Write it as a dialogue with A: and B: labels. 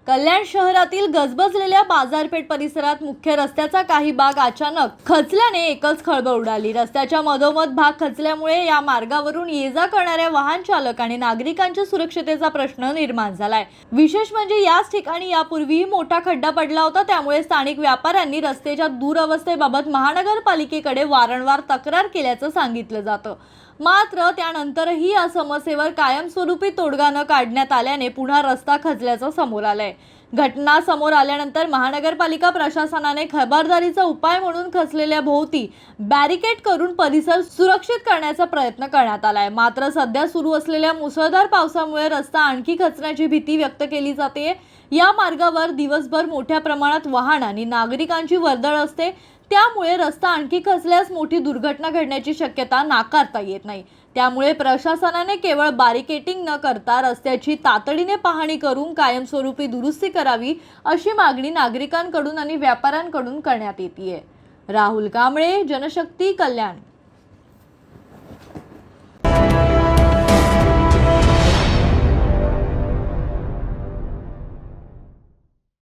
A: कल्याण शहरातील गजबजलेल्या बाजारपेठ परिसरात मुख्य रस्त्याचा काही भाग अचानक खचल्याने एकच खळबळ उडाली। रस्त्याच्या मधोमध भाग खचल्यामुळे या मार्गावरून ये-जा करणाऱ्या वाहन चालक आणि नागरिकांच्या सुरक्षतेचा प्रश्न निर्माण झालाय। विशेष म्हणजे याच ठिकाणी यापूर्वीही मोठा खड्डा पडला होता, त्यामुळे स्थानिक व्यापाऱ्यांनी रस्त्याच्या दुरवस्थेबाबत महानगरपालिकेकडे वारंवार तक्रार केल्याचं सांगितलं जातं। मात्र त्यानंतरही या समस्येवर कायमस्वरूपी तोडगा न काढण्यात आल्याने पुन्हा रस्ता खचल्याचं समोर आलंय। घटना समोर आल्यानंतर महानगरपालिका प्रशासनाने खबरदारीचा उपाय म्हणून खचलेल्या भोवती बॅरिकेड करून परिसर सुरक्षित करण्याचा प्रयत्न करण्यात आलाय। मात्र सध्या सुरू असलेल्या मुसळधार पावसामुळे रस्ता आणखी खचण्याची भीती व्यक्त केली जाते। या मार्गावर दिवसभर मोठ्या प्रमाणात वाहन आणि नागरिकांची वर्दळ असते, त्यामुळे रस्ता आणखी खचल्यास मोठी दुर्घटना घडण्याची शक्यता नाकारता येत नाही। त्यामुळे प्रशासनाने केवळ बॅरिकेडिंग न करता रस्त्याची तातडीने पाहणी करून कायमस्वरूपी दुरुस्ती करावी, अशी मागणी नागरिकांकडून आणि व्यापाऱ्यांकडून करण्यात येते। राहुल कांबळे, जनशक्ती, कल्याण।